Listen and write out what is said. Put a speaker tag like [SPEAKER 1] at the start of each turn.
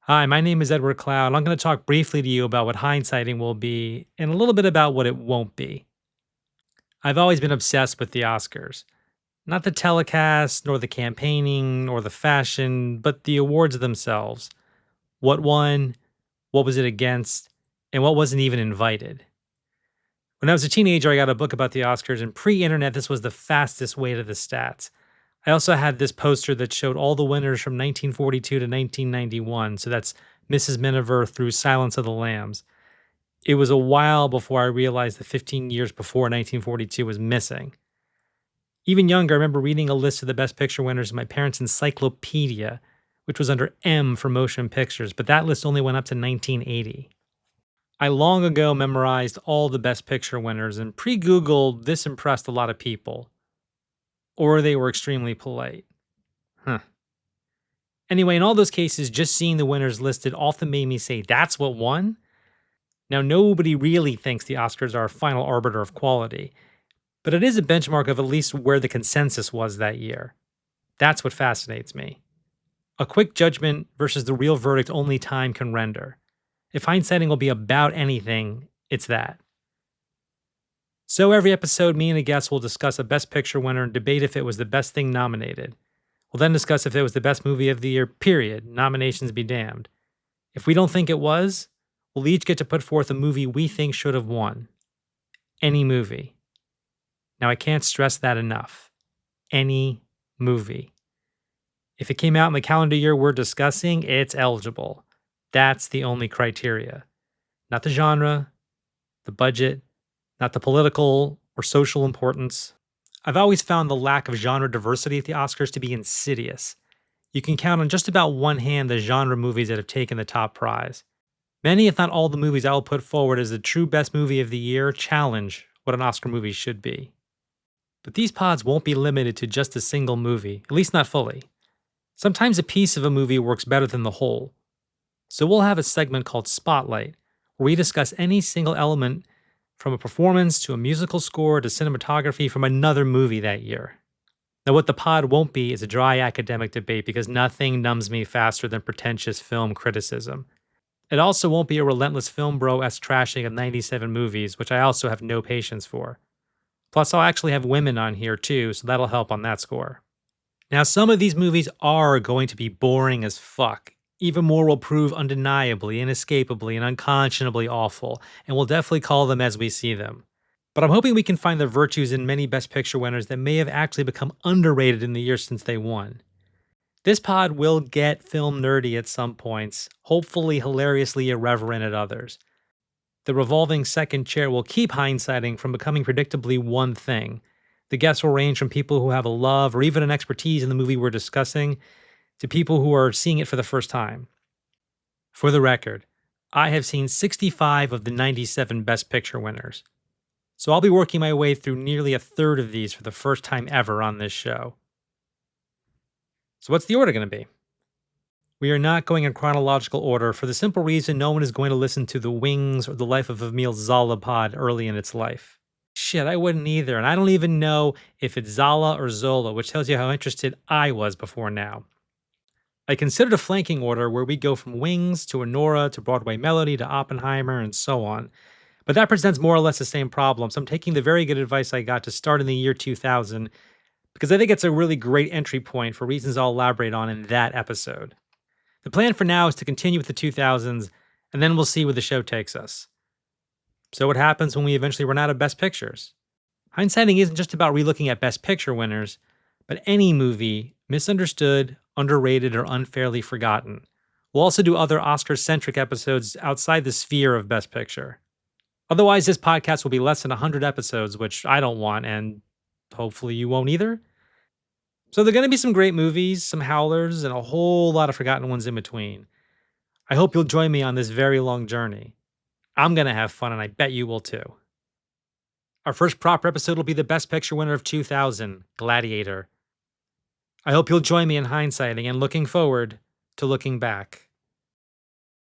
[SPEAKER 1] Hi, my name is Edward Klau, and I'm going to talk briefly to you about what hindsighting will be and a little bit about what it won't be. I've always been obsessed with the Oscars. Not the telecast, nor the campaigning, nor the fashion, but the awards themselves. What won, what was it against, and what wasn't even invited. When I was a teenager, I got a book about the Oscars, and pre internet, this was the fastest way to the stats. I also had this poster that showed all the winners from 1942 to 1991. So that's Mrs. Miniver through Silence of the Lambs. It was a while before I realized that 15 years before 1942 was missing. Even younger, I remember reading a list of the Best Picture winners in my parents' encyclopedia, which was under M for motion pictures, but that list only went up to 1980. I long ago memorized all the Best Picture winners, and pre Google, this impressed a lot of people. Or they were extremely polite. Huh. Anyway, in all those cases, just seeing the winners listed often made me say, that's what won? Now, nobody really thinks the Oscars are a final arbiter of quality, but it is a benchmark of at least where the consensus was that year. That's what fascinates me. A quick judgment versus the real verdict only time can render. If hindsighting will be about anything, it's that. So every episode, me and a guest will discuss a Best Picture winner and debate if it was the best thing nominated. We'll then discuss if it was the best movie of the year, period. Nominations be damned. If we don't think it was, we'll each get to put forth a movie we think should have won. Any movie. Now, I can't stress that enough. Any movie. If it came out in the calendar year we're discussing, it's eligible. That's the only criteria. Not the genre, the budget, not the political or social importance. I've always found the lack of genre diversity at the Oscars to be insidious. You can count on just about one hand the genre movies that have taken the top prize. Many, if not all, the movies I will put forward as the true best movie of the year challenge what an Oscar movie should be. But these pods won't be limited to just a single movie, at least not fully. Sometimes a piece of a movie works better than the whole. So we'll have a segment called Spotlight, where we discuss any single element from a performance to a musical score to cinematography from another movie that year. Now, what the pod won't be is a dry academic debate because nothing numbs me faster than pretentious film criticism. It also won't be a relentless film bro-esque trashing of 97 movies, which I also have no patience for. Plus, I'll actually have women on here too, so that'll help on that score. Now, some of these movies are going to be boring as fuck. Even more will prove undeniably, inescapably, and unconscionably awful, and we'll definitely call them as we see them. But I'm hoping we can find the virtues in many Best Picture winners that may have actually become underrated in the years since they won. This pod will get film nerdy at some points, hopefully hilariously irreverent at others. The revolving second chair will keep hindsighting from becoming predictably one thing. The guests will range from people who have a love or even an expertise in the movie we're discussing to people who are seeing it for the first time. For the record, I have seen 65 of the 97 Best Picture winners. So I'll be working my way through nearly a third of these for the first time ever on this show. So what's the order going to be? We are not going in chronological order for the simple reason no one is going to listen to The Wings or The Life of Emile Zola pod early in its life. Shit, I wouldn't either, and I don't even know if it's Zola or Zola, which tells you how interested I was before now. I considered a flanking order where we go from Wings to Anora to Broadway Melody to Oppenheimer and so on. But that presents more or less the same problem, so I'm taking the very good advice I got to start in the year 2000 because I think it's a really great entry point for reasons I'll elaborate on in that episode. The plan for now is to continue with the 2000s, and then we'll see where the show takes us. So what happens when we eventually run out of Best Pictures? Hindsighting isn't just about relooking at Best Picture winners, but any movie misunderstood, underrated, or unfairly forgotten. We'll also do other Oscar-centric episodes outside the sphere of Best Picture. Otherwise, this podcast will be less than 100 episodes, which I don't want, and hopefully you won't either. So there are going to be some great movies, some howlers, and a whole lot of forgotten ones in between. I hope you'll join me on this very long journey. I'm going to have fun, and I bet you will too. Our first proper episode will be the Best Picture winner of 2000, Gladiator. I hope you'll join me in hindsighting and looking forward to looking back.